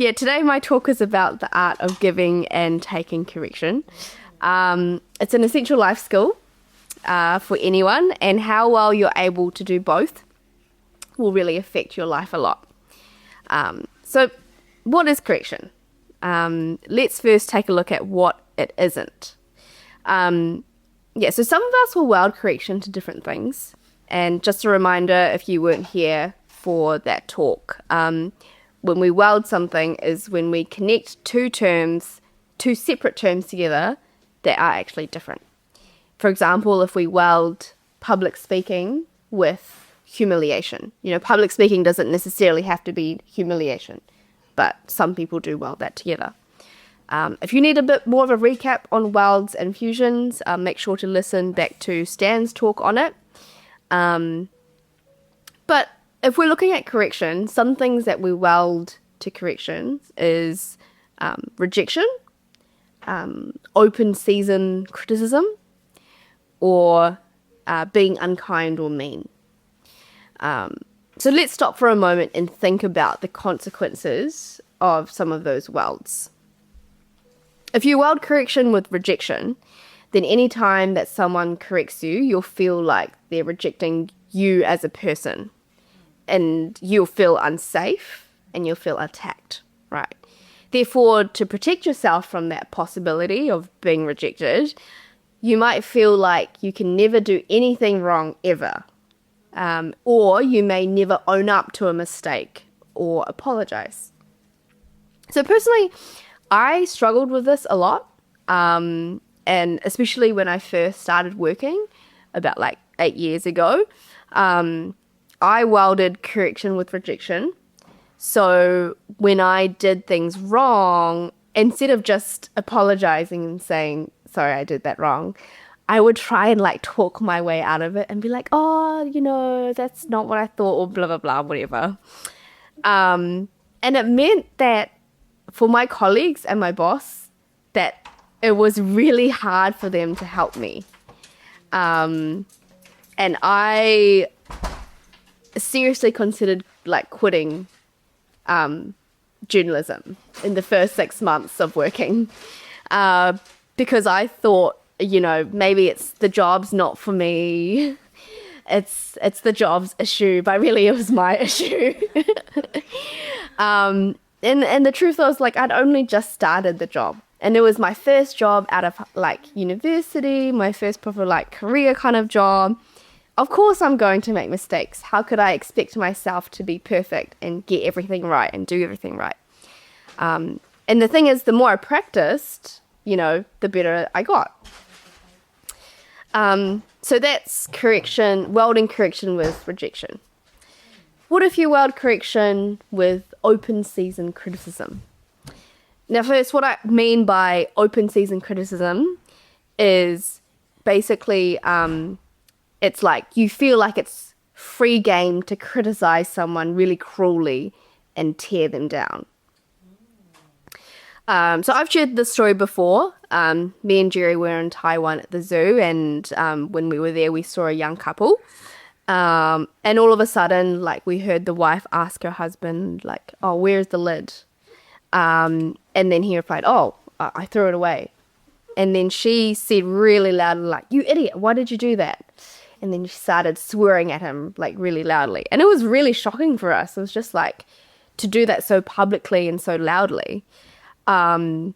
Yeah, today my talk is about the art of giving and taking correction. It's an essential life skill for anyone, and how well you're able to do both will really affect your life a lot. So what is correction? Let's first take a look at what it isn't. So some of us will wield correction to different things. And just a reminder, if you weren't here for that talk, when we weld something is when we connect two separate terms together that are actually different. For example, if we weld public speaking with humiliation. Public speaking doesn't necessarily have to be humiliation, but some people do weld that together. If you need a bit more of a recap on welds and fusions, make sure to listen back to Stan's talk on it. But if we're looking at correction, some things that we weld to correction is rejection, open season criticism, or being unkind or mean. So let's stop for a moment and think about the consequences of some of those welds. If you weld correction with rejection, then any time that someone corrects you, you'll feel like they're rejecting you as a person. And you'll feel unsafe and you'll feel attacked, right? Therefore, to protect yourself from that possibility of being rejected, you might feel like you can never do anything wrong ever. Or you may never own up to a mistake or apologize. So personally, I struggled with this a lot. And especially when I first started working about 8 years ago, I welded correction with rejection. So when I did things wrong, instead of just apologizing and saying, sorry, I did that wrong, I would try and talk my way out of it and be like, oh, that's not what I thought, or blah, blah, blah, whatever. And it meant that for my colleagues and my boss, that it was really hard for them to help me. And I seriously considered quitting journalism in the first 6 months of working because I thought, maybe it's the job's not for me. It's the job's issue, but really it was my issue. And the truth was I'd only just started the job, and it was my first job out of university, my first proper career kind of job. Of course I'm going to make mistakes. How could I expect myself to be perfect and get everything right and do everything right? And the thing is, the more I practiced, the better I got. So that's correction, welding correction with rejection. What if you weld correction with open season criticism? Now first, what I mean by open season criticism is basically it's you feel like it's free game to criticize someone really cruelly and tear them down. So I've shared this story before. Me and Jerry were in Taiwan at the zoo, and when we were there, we saw a young couple. And all of a sudden, we heard the wife ask her husband, oh, where's the lid? And then he replied, oh, I threw it away. And then she said really loudly, you idiot, why did you do that? And then she started swearing at him, really loudly. And it was really shocking for us. It was just to do that so publicly and so loudly. And,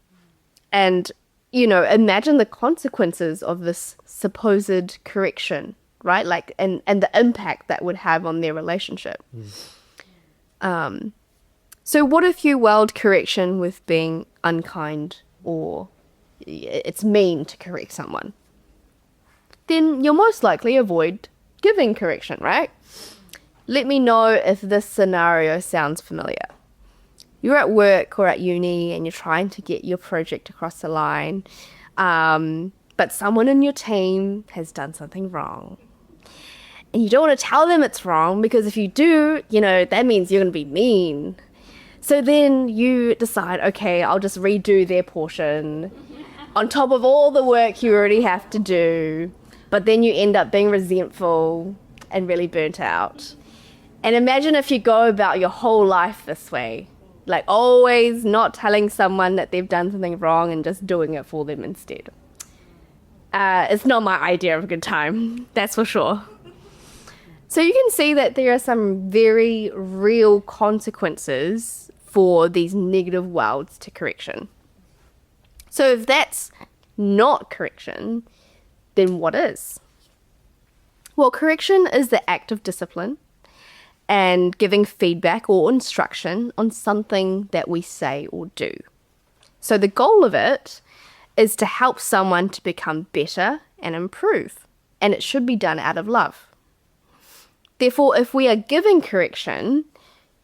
imagine the consequences of this supposed correction, right? And the impact that would have on their relationship. So what if you weld correction with being unkind, or it's mean to correct someone? Then you'll most likely avoid giving correction, right? Let me know if this scenario sounds familiar. You're at work or at uni and you're trying to get your project across the line, but someone in your team has done something wrong. And you don't want to tell them it's wrong, because if you do, that means you're going to be mean. So then you decide, okay, I'll just redo their portion on top of all the work you already have to do. But then you end up being resentful and really burnt out. And imagine if you go about your whole life this way. Like always not telling someone that they've done something wrong and just doing it for them instead. It's not my idea of a good time, that's for sure. So you can see that there are some very real consequences for these negative words to correction. So if that's not correction, then what is? Well, correction is the act of discipline and giving feedback or instruction on something that we say or do. So the goal of it is to help someone to become better and improve, and it should be done out of love. Therefore, if we are giving correction,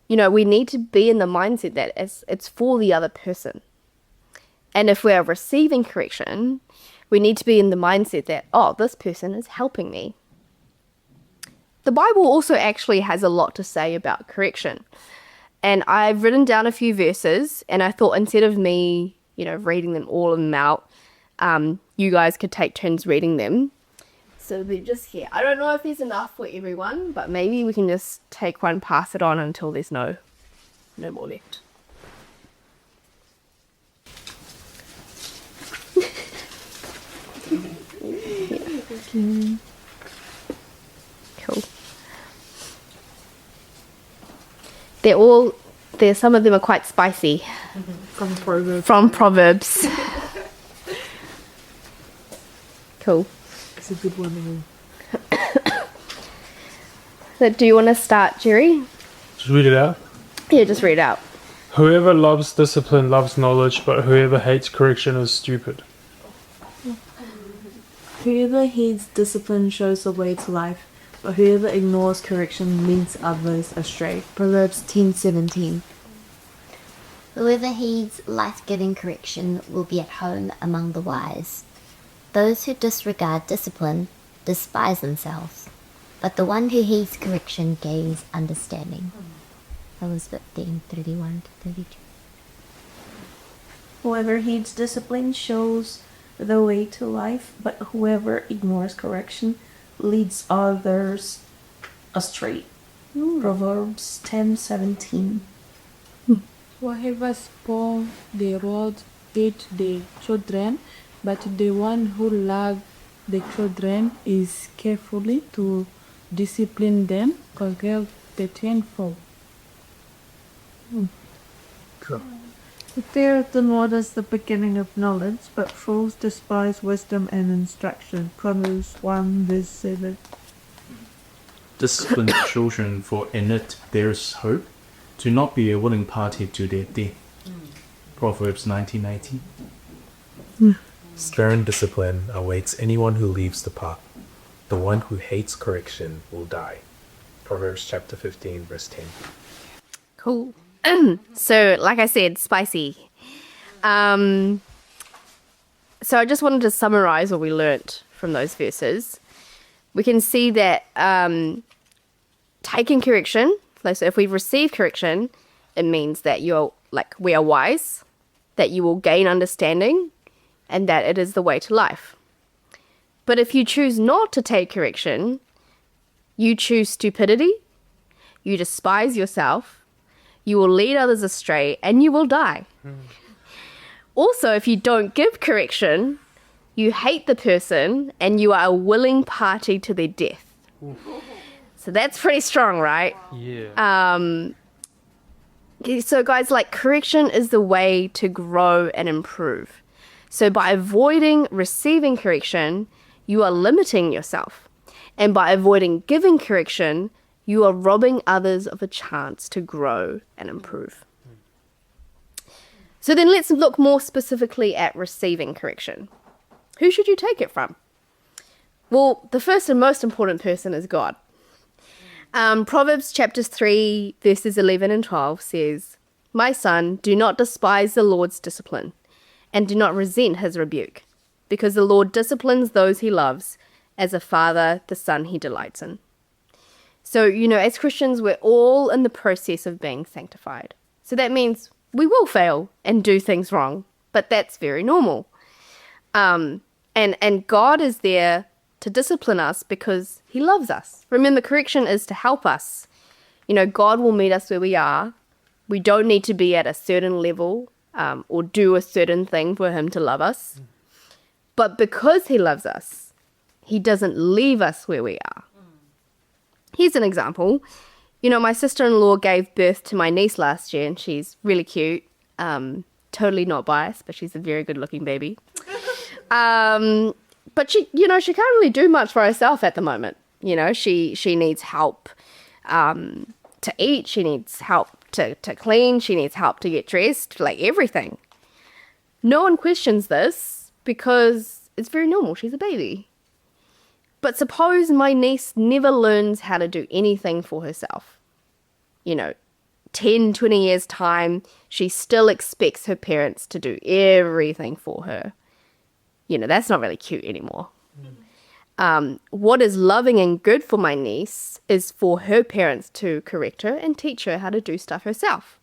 we need to be in the mindset that it's for the other person. And if we are receiving correction, we need to be in the mindset that, this person is helping me. The Bible also actually has a lot to say about correction. And I've written down a few verses, and I thought instead of me, reading them all of them out, you guys could take turns reading them. So they're just here. I don't know if there's enough for everyone, but maybe we can just take one, pass it on until there's no more left. Yeah. Cool. Some of them are quite spicy. From Proverbs. Cool. It's a good one. So do you want to start, Jerry? Just read it out. Yeah, just read it out. Whoever loves discipline loves knowledge, but whoever hates correction is stupid. Whoever heeds discipline shows the way to life, but whoever ignores correction leads others astray. Proverbs 10:17. Whoever heeds life-giving correction will be at home among the wise. Those who disregard discipline despise themselves, but the one who heeds correction gains understanding. That was 15:31-32. Whoever heeds discipline shows the way to life, but whoever ignores correction leads others astray. Proverbs 10:17. Whoever spoils the rod hates the children, but the one who loves the children is carefully to discipline them. Proverbs 13:4. Cool. The fear of the Lord is the beginning of knowledge, but fools despise wisdom and instruction. Proverbs 1:7. Discipline children, for in it there is hope. Do not be a willing party to their death. Proverbs 19:18. Stern discipline awaits anyone who leaves the path. The one who hates correction will die. Proverbs chapter 15, verse 10. Cool. So, like I said, spicy. So I just wanted to summarize what we learnt from those verses. We can see that taking correction, so if we receive correction, it means that we are wise, that you will gain understanding, and that it is the way to life. But if you choose not to take correction, you choose stupidity, you despise yourself, you will lead others astray, and you will die. Also, if you don't give correction, you hate the person, and you are a willing party to their death. So that's pretty strong, right? Yeah. So guys, correction is the way to grow and improve. So by avoiding receiving correction, you are limiting yourself. And by avoiding giving correction, you are robbing others of a chance to grow and improve. So then let's look more specifically at receiving correction. Who should you take it from? Well, the first and most important person is God. Proverbs chapter 3, verses 11 and 12 says, "My son, do not despise the Lord's discipline, and do not resent his rebuke, because the Lord disciplines those he loves, as a father the son he delights in." So, as Christians, we're all in the process of being sanctified. So that means we will fail and do things wrong, but that's very normal. And God is there to discipline us because he loves us. Remember, correction is to help us. God will meet us where we are We don't need to be at a certain level or do a certain thing for him to love us. But because he loves us, he doesn't leave us where we are. Here's an example. My sister-in-law gave birth to my niece last year, and she's really cute. Totally not biased, but she's a very good-looking baby. But she can't really do much for herself at the moment. She needs help to eat. She needs help to clean. She needs help to get dressed, like everything. No one questions this because it's very normal. She's a baby. But suppose my niece never learns how to do anything for herself. 10, 20 years' time, she still expects her parents to do everything for her. That's not really cute anymore. What is loving and good for my niece is for her parents to correct her and teach her how to do stuff herself.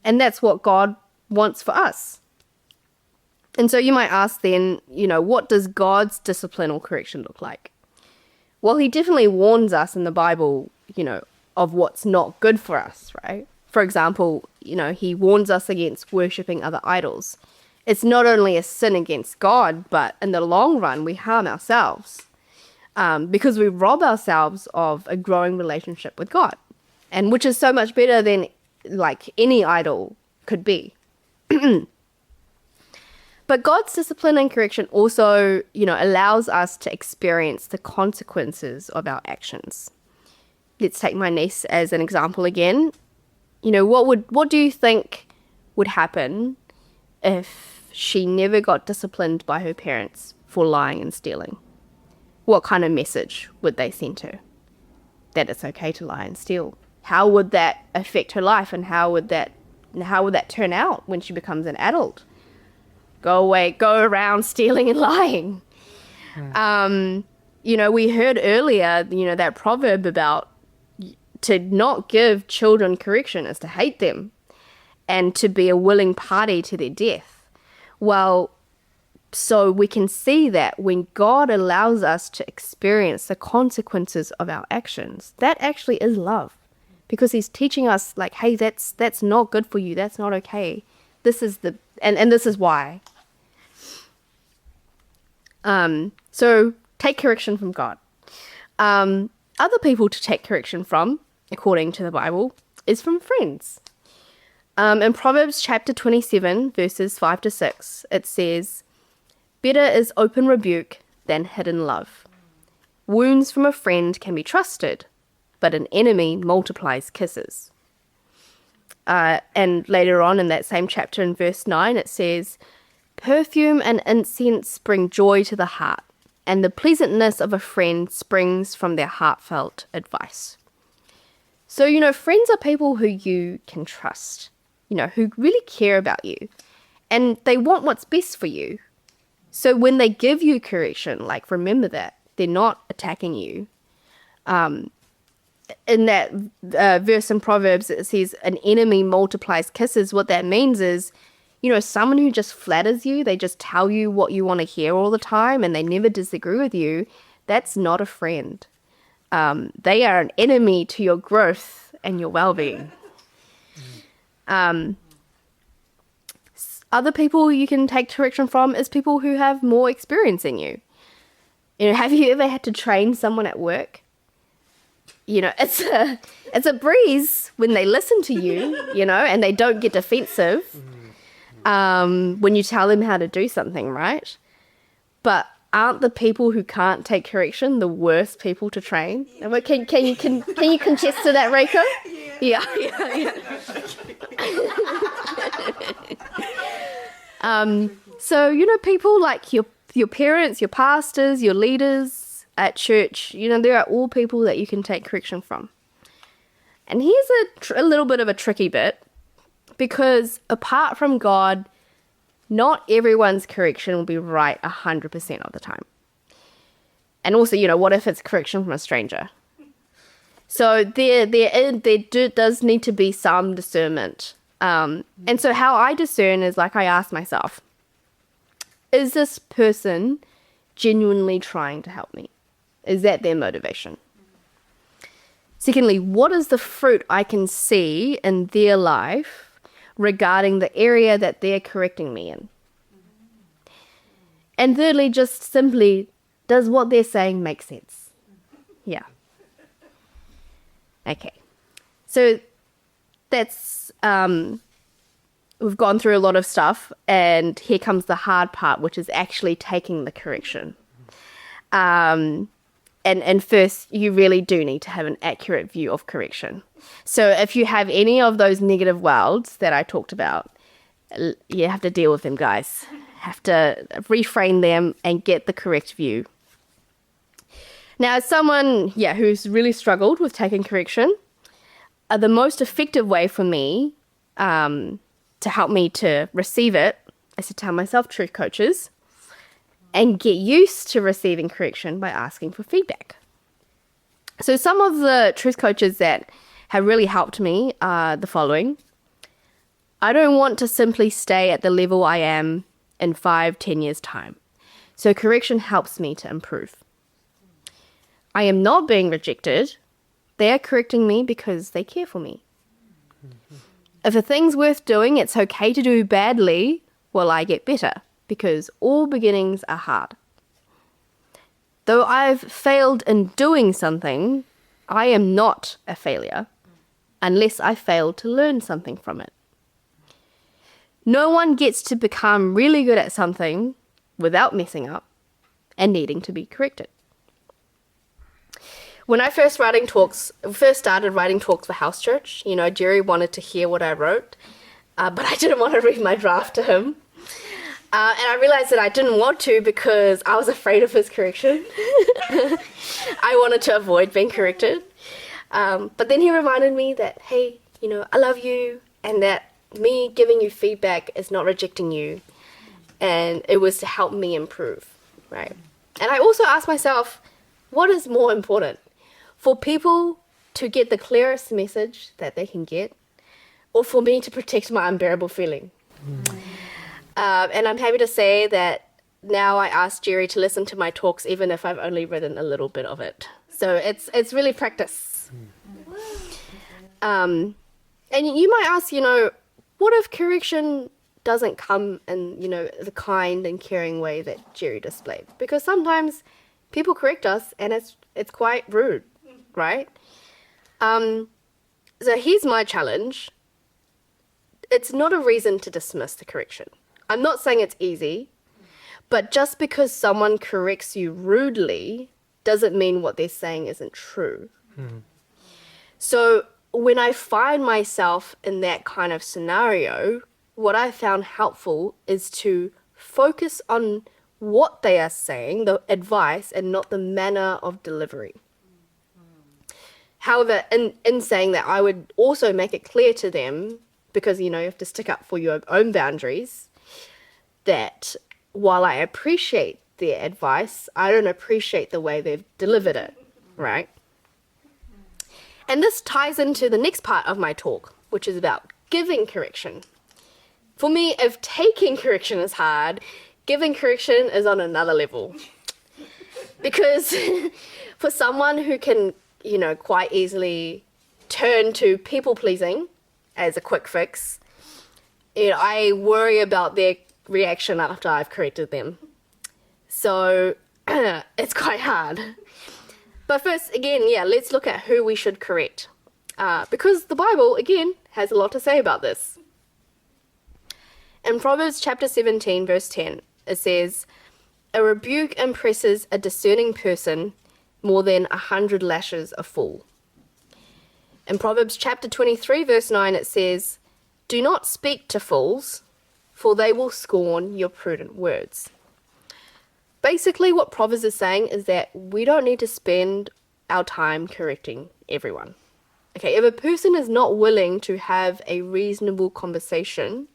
And that's what God wants for us. And so you might ask then, what does God's discipline or correction look like? Well, he definitely warns us in the Bible, of what's not good for us, right? For example, he warns us against worshipping other idols. It's not only a sin against God, but in the long run, we harm ourselves because we rob ourselves of a growing relationship with God, and which is so much better than like any idol could be. But God's discipline and correction also, allows us to experience the consequences of our actions. Let's take my niece as an example again. What do you think would happen if she never got disciplined by her parents for lying and stealing? What kind of message would they send her? That it's okay to lie and steal. How would that affect her life, and how would that turn out when she becomes an adult? Go around stealing and lying. We heard earlier, that proverb about to not give children correction is to hate them and to be a willing party to their death. Well, so we can see that when God allows us to experience the consequences of our actions, that actually is love, because he's teaching us like, hey, that's not good for you. That's not okay. This is and this is why. So take correction from God. Other people to take correction from, according to the Bible, is from friends. In Proverbs chapter 27, verses 5-6, it says, "Better is open rebuke than hidden love. Wounds from a friend can be trusted, but an enemy multiplies kisses." And later on in that same chapter in verse 9, it says, "Perfume and incense bring joy to the heart, and the pleasantness of a friend springs from their heartfelt advice." So, friends are people who you can trust, who really care about you, and they want what's best for you. So when they give you correction, remember that they're not attacking you. In that verse in Proverbs, it says an enemy multiplies kisses. What that means is, someone who just flatters you, they just tell you what you want to hear all the time and they never disagree with you, that's not a friend. They are an enemy to your growth and your well-being. Other people you can take correction from is people who have more experience than you. Have you ever had to train someone at work? It's a breeze when they listen to you, and they don't get defensive when you tell them how to do something, right? But aren't the people who can't take correction the worst people to train? Can you contest to that, Reiko? Yeah. So, people like your parents, your pastors, your leaders at church, there are all people that you can take correction from. And here's a little bit of a tricky bit, because apart from God, not everyone's correction will be right 100% of the time. And also, what if it's correction from a stranger? So there does need to be some discernment. And so how I discern is I ask myself, is this person genuinely trying to help me? Is that their motivation? Secondly, what is the fruit I can see in their life regarding the area that they're correcting me in? And thirdly, just simply, does what they're saying make sense? Yeah. Okay. So that's, we've gone through a lot of stuff, and here comes the hard part, which is actually taking the correction. And first, you really do need to have an accurate view of correction. So if you have any of those negative words that I talked about, you have to deal with them, guys. Have to reframe them and get the correct view. Now, as someone, who's really struggled with taking correction, the most effective way for me to help me to receive it is to tell myself truth coaches and get used to receiving correction by asking for feedback. So some of the truth coaches that have really helped me are the following. I don't want to simply stay at the level I am in 5-10 years' time. So correction helps me to improve. I am not being rejected. They are correcting me because they care for me. If a thing's worth doing, it's okay to do badly while I get better, because all beginnings are hard. Though I've failed in doing something, I am not a failure unless I failed to learn something from it. No one gets to become really good at something without messing up and needing to be corrected. When I first started writing talks for house church, Jerry wanted to hear what I wrote, but I didn't want to read my draft to him. And I realized that I didn't want to because I was afraid of his correction. I wanted to avoid being corrected. But then he reminded me that, hey, I love you, and that me giving you feedback is not rejecting you. And it was to help me improve, right? And I also asked myself, what is more important? For people to get the clearest message that they can get, or for me to protect my unbearable feeling? And I'm happy to say that now I ask Jerry to listen to my talks, even if I've only written a little bit of it. So it's really practice. And you might ask, what if correction doesn't come in, the kind and caring way that Jerry displayed? Because sometimes people correct us and it's quite rude, right? So here's my challenge. It's not a reason to dismiss the correction. I'm not saying it's easy, but just because someone corrects you rudely doesn't mean what they're saying isn't true. So when I find myself in that kind of scenario, what I found helpful is to focus on what they are saying, the advice, and not the manner of delivery. However, in saying that, I would also make it clear to them, because, you have to stick up for your own boundaries, that while I appreciate their advice, I don't appreciate the way they've delivered it, right? And this ties into the next part of my talk, which is about giving correction. For me, if taking correction is hard, giving correction is on another level. Because for someone who can, quite easily turn to people-pleasing as a quick fix, I worry about their reaction after I've corrected them. So it's quite hard. But first, again, let's look at who we should correct. Because the Bible, again, has a lot to say about this. In Proverbs chapter 17, verse 10, it says, "A rebuke impresses a discerning person more than 100 lashes a fool." In Proverbs chapter 23, verse 9, it says, "Do not speak to fools, for they will scorn your prudent words." Basically, what Proverbs is saying is that we don't need to spend our time correcting everyone. Okay, if a person is not willing to have a reasonable conversation,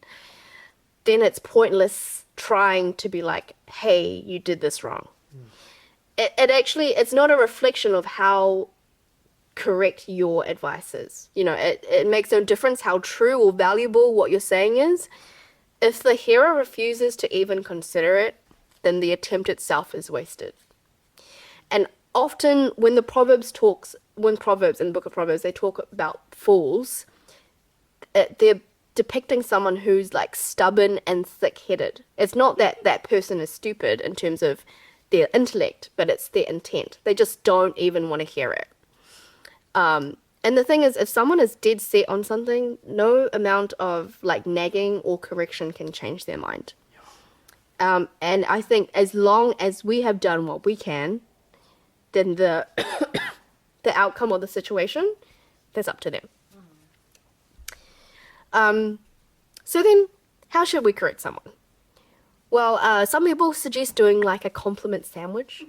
then it's pointless trying to be like, hey, you did this wrong. It's not a reflection of how correct your advice is. It makes no difference how true or valuable what you're saying is. If the hearer refuses to even consider it, then the attempt itself is wasted. And often when Proverbs in the book of Proverbs, they talk about fools, they're depicting someone who's like stubborn and thick-headed. It's not that that person is stupid in terms of their intellect, but it's their intent. They just don't even want to hear it. And the thing is, if someone is dead set on something, no amount of like nagging or correction can change their mind. And I think as long as we have done what we can, then the the outcome of the situation, that's up to them. So then, how should we correct someone? Well, some people suggest doing like a compliment sandwich.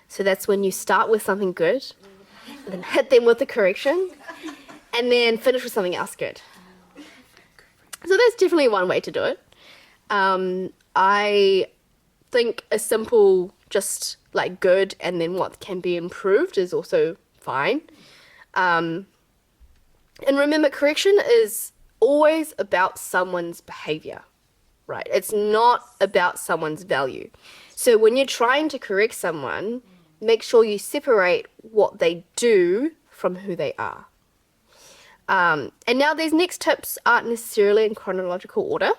So that's when you start with something good, and then hit them with the correction, and then finish with something else good. So that's definitely one way to do it. I think a simple just like good and then what can be improved is also fine. And remember, correction is always about someone's behavior, right? It's not about someone's value. So when you're trying to correct someone, make sure you separate what they do from who they are. And now these next tips aren't necessarily in chronological order.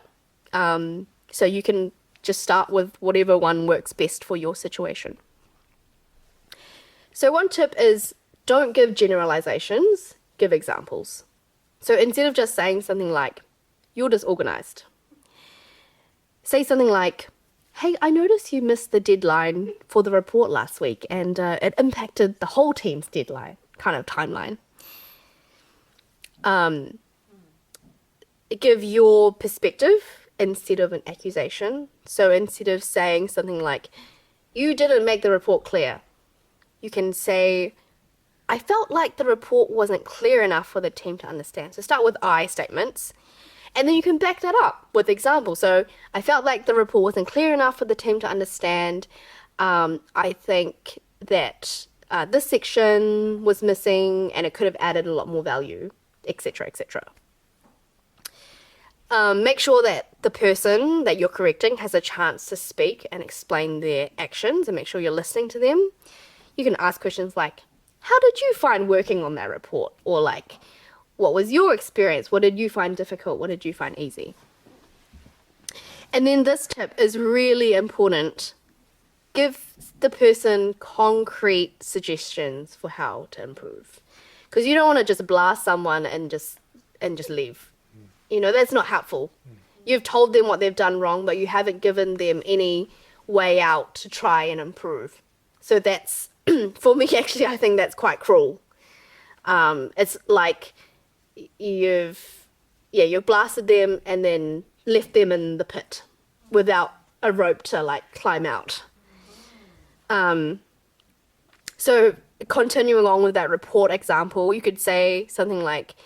So you can just start with whatever one works best for your situation. So one tip is don't give generalizations, give examples. So instead of just saying something like, you're disorganized, say something like, hey, I noticed you missed the deadline for the report last week and it impacted the whole team's deadline, kind of timeline. Give your perspective instead of an accusation. So instead of saying something like, you didn't make the report clear, you can say, I felt like the report wasn't clear enough for the team to understand. So start with I statements, and then you can back that up with examples. So I felt like the report wasn't clear enough for the team to understand. I think that this section was missing and it could have added a lot more value, etc., etc. Make sure that the person that you're correcting has a chance to speak and explain their actions, and make sure you're listening to them. You can ask questions like, how did you find working on that report? Or like, what was your experience? What did you find difficult? What did you find easy? And then this tip is really important. Give the person concrete suggestions for how to improve. Because you don't want to just blast someone and just leave. You know, that's not helpful. You've told them what they've done wrong, but you haven't given them any way out to try and improve. So that's, for me, actually, I think that's quite cruel. It's like you've blasted them and then left them in the pit without a rope to like climb out. So continuing on with that report example, you could say something like,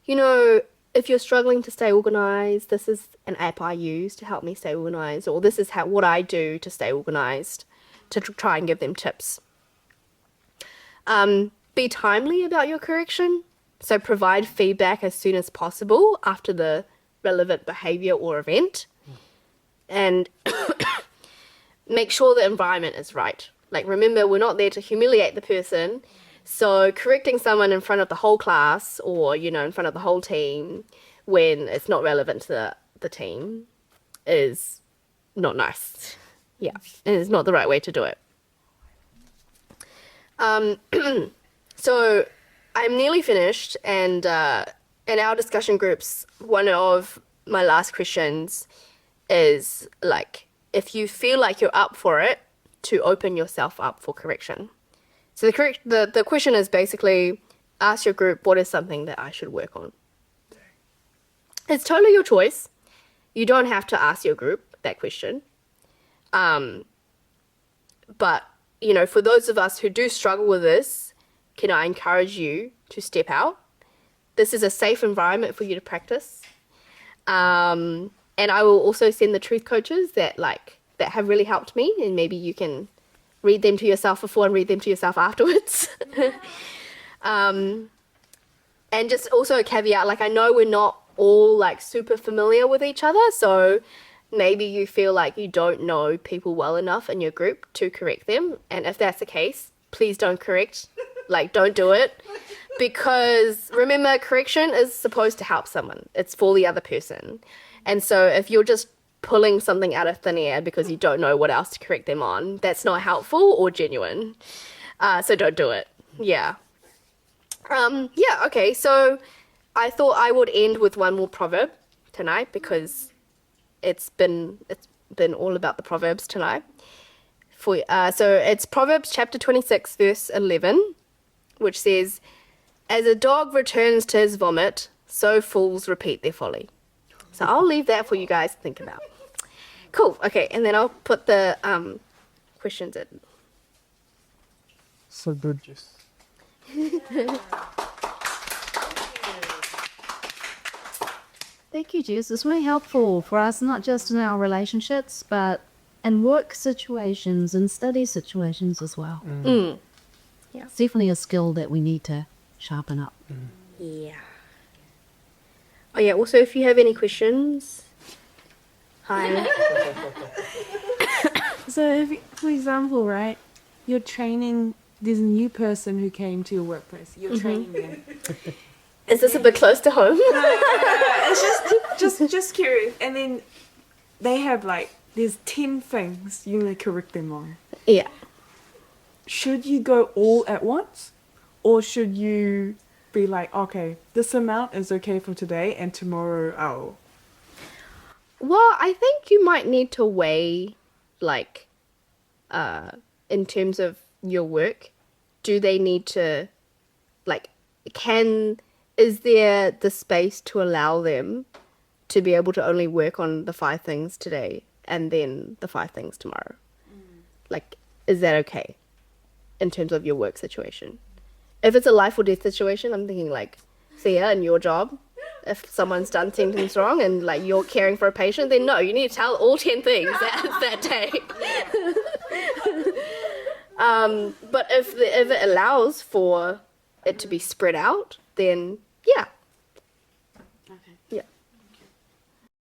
you know, if you're struggling to stay organized, this is an app I use to help me stay organized, or this is what I do to stay organized, to try and give them tips. Be timely about your correction. So provide feedback as soon as possible after the relevant behavior or event. And make sure the environment is right. Like, remember, we're not there to humiliate the person. So correcting someone in front of the whole class or, you know, in front of the whole team when it's not relevant to the team is not nice. Yeah, and it's not the right way to do it. So I'm nearly finished, and in our discussion groups, one of my last questions is like, if you feel like you're up for it, to open yourself up for correction. So the question is basically, ask your group, what is something that I should work on? It's totally your choice. You don't have to ask your group that question. But, you know, for those of us who do struggle with this, can I encourage you to step out? This is a safe environment for you to practice. And I will also send the truth coaches that have really helped me, and maybe you can read them to yourself before and read them to yourself afterwards. And just also a caveat, like, I know we're not all like super familiar with each other, so maybe you feel like you don't know people well enough in your group to correct them. And if that's the case, please don't correct. Like, don't do it. Because remember, correction is supposed to help someone. It's for the other person. And so if you're just pulling something out of thin air because you don't know what else to correct them on, that's not helpful or genuine. So don't do it. Yeah. Okay. So I thought I would end with one more proverb tonight because it's been all about the proverbs tonight. So it's Proverbs chapter 26, verse 11, which says, "As a dog returns to his vomit, so fools repeat their folly." So I'll leave that for you guys to think about. Cool. Okay, and then I'll put the questions in. So good, Jess. Thank you, Jess. It's really helpful for us, not just in our relationships, but in work situations and study situations as well. Yeah. It's definitely a skill that we need to sharpen up. Yeah. Oh yeah, also if you have any questions, hi. So, if, for example, right, you're training this new person who came to your workplace. You're training them. Is this a bit close to home? It's just curious. And then they have like there's 10 things you need to correct them on. Yeah. Should you go all at once, or should you be like, okay, this amount is okay for today, and tomorrow I'll. Well, I think you might need to weigh, like, in terms of your work, do they need to, like, is there the space to allow them to be able to only work on the 5 things today and then the 5 things tomorrow? Like, is that okay in terms of your work situation? If it's a life or death situation, I'm thinking like, Thea, in your job, if someone's done 10 things wrong and like you're caring for a patient, then no, you need to tell all 10 things that day. But if it allows for it to be spread out, then yeah. Okay. Yeah.